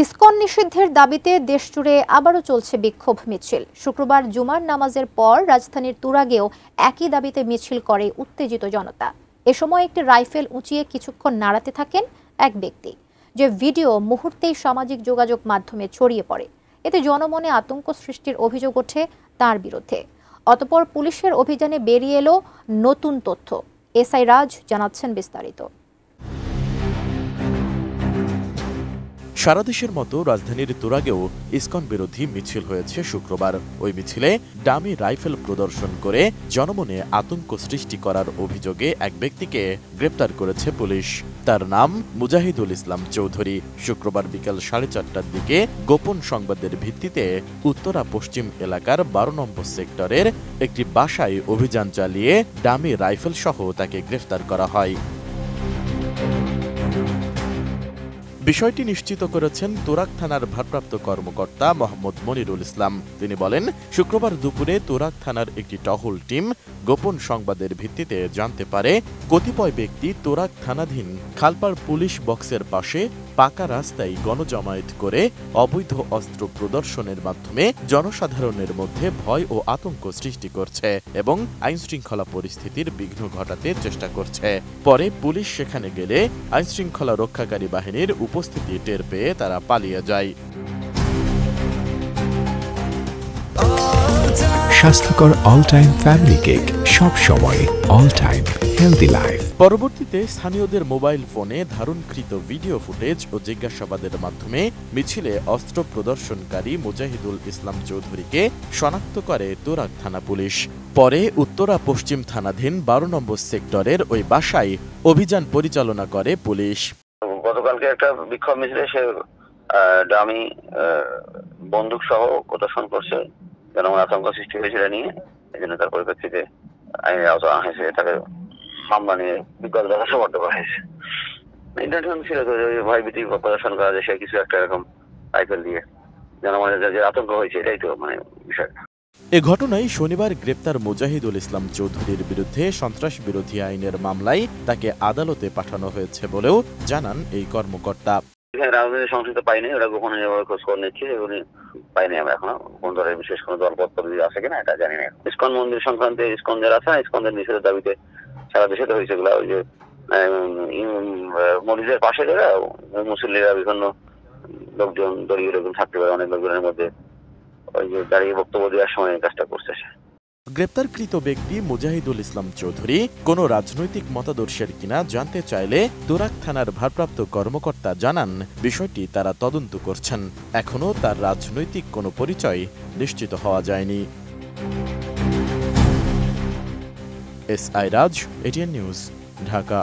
ISKCON নিষিদ্ধের দাবিতে দেশজুড়ে আবারও চলছে বিক্ষোভ মিছিল। শুক্রবার জুমার নামাজের পর রাজধানীর তুরাগেও একই দাবিতে মিছিল করে উত্তেজিত জনতা। এ সময় একটি রাইফেল উঁচিয়ে কিছুক্ষণ নাড়াতে থাকেন এক ব্যক্তি, যে ভিডিও মুহূর্তেই সামাজিক যোগাযোগ মাধ্যমে ছড়িয়ে পড়ে। এতে জনমনে আতঙ্ক সৃষ্টির অভিযোগ ওঠে তার বিরুদ্ধে। অতঃপর পুলিশের অভিযানে বেরিয়ে এলো নতুন তথ্য। এসআই রাজ জানাচ্ছেন বিস্তারিত। সারা দেশের মতো রাজধানীর তুরাগেও ইসকন বিরোধী মিছিল হয়েছে শুক্রবার। ওই মিছিলে ডামি রাইফেল প্রদর্শন করে জনমনে আতঙ্ক সৃষ্টি করার অভিযোগে এক ব্যক্তিকে গ্রেপ্তার করেছে পুলিশ। তার নাম মুজাহিদুল ইসলাম চৌধুরী। শুক্রবার বিকাল 4:30টার দিকে গোপন সংবাদের ভিত্তিতে উত্তরা পশ্চিম এলাকার 12 নম্বর সেক্টরের একটি বাসায় অভিযান চালিয়ে ডামি রাইফেল সহ তাকে গ্রেফতার করা হয়। বিষয়টি নিশ্চিত করেছেন তুরাগ থানার ভারপ্রাপ্ত কর্মকর্তা মোহাম্মদ মনিরুল ইসলাম। তিনি বলেন, শুক্রবার দুপুরে তুরাগ থানার একটি টহল টিম গোপন সংবাদের ভিত্তিতে জানতে পারে কতিপয় ব্যক্তি তুরাগ থানাধীন খালপাড় পুলিশ বক্সের পাশে পাকা রাস্তায় গণজমায়েত করে অবৈধ অস্ত্র প্রদর্শনের মাধ্যমে জনসাধারণের মধ্যে ভয় ও আতঙ্ক সৃষ্টি করছে এবং আইনশৃঙ্খলা পরিস্থিতির বিঘ্ন ঘটাতে চেষ্টা করছে। পরে পুলিশ সেখানে গেলে আইনশৃঙ্খলা রক্ষাকারী বাহিনীর উপস্থিতি টের পেয়ে তারা পালিয়ে যায়। স্বাস্থ্যকর অল টাইম ফ্যামিলি কেক, সব সময় অল টাইম হেলদি লাইফ। পরবর্তীতে স্থানীয়দের মোবাইল ফোনে ধারণকৃত ভিডিও ফুটেজ ও জিজ্ঞাসাবাদের মাধ্যমে মিছিলে অস্ত্র প্রদর্শনকারী মুজাহিদুল ইসলাম চৌধুরীকে শনাক্ত করে তুরাগ থানা পুলিশ। পরে উত্তরা পশ্চিম থানাধীন 12 নম্বর সেক্টরের ওই বাসায় অভিযান পরিচালনা করে পুলিশ। গতকালকে একটা বিক্ষোভ মিছিলে সে ডামি বন্দুক সহ প্রদর্শন করছে, জনমন আতঙ্ক সৃষ্টি হয়েছিল নিয়ে, এই জন্য তার পরিপ্রেক্ষিতে আইনের আওতা আনা হয়েছে, তাকে মামলা নিয়ে বিজ্ঞত সমর্থ করা হয়েছে। ইন্টারনেশন ছিল তো ভয়ভীতি প্রদর্শন করা যায়, সে কিছু একটা এরকম রাইফেল দিয়ে জনমনের যে আতঙ্ক হয়েছে, এটাই তো বিষয়টা। এ ঘটনায় শনিবার গ্রেপ্তার মুজাহিদুল ইসলাম চৌধুরীর বিরুদ্ধে সন্ত্রাস বিরোধী আইনের মামলায় তাকে আদালতে পাঠানো হয়েছে বলেও জানান এই কর্মকর্তা। রাজনৈতিক সংশ্লিষ্ট পাইনি, ওরা গোপনে খোঁজ করে নিচ্ছে, পাইনি আমরা এখনো। কোন দলের বিশেষ কোনো দলপত্র আছে কিনা এটা জানি না। ইসকন মন্দির সংক্রান্তে ইসকন যারা আছে, ইসকনদের নিষেধের দাবিতে সারা দেশে তো হয়েছে এগুলা। ওই যে মসজিদের পাশে যারা মুসল্লিরা, বিভিন্ন লোকজন, দলীয় লোকজন থাকতে পারে, অনেক লোকজনের মধ্যে ওই যে দাঁড়িয়ে বক্তব্য দেওয়ার সময় কাজটা করছে। গ্রেপ্তারকৃত ব্যক্তি মুজাহিদুল ইসলাম চৌধুরী কোনো রাজনৈতিক মতাদর্শের কিনা জানতে চাইলে তুরাগ থানার ভারপ্রাপ্ত কর্মকর্তা জানান, বিষয়টি তারা তদন্ত করছেন। এখনও তার রাজনৈতিক কোনো পরিচয় নিশ্চিত হওয়া যায়নি। এসআই রাজ, এটিএন নিউজ, ঢাকা।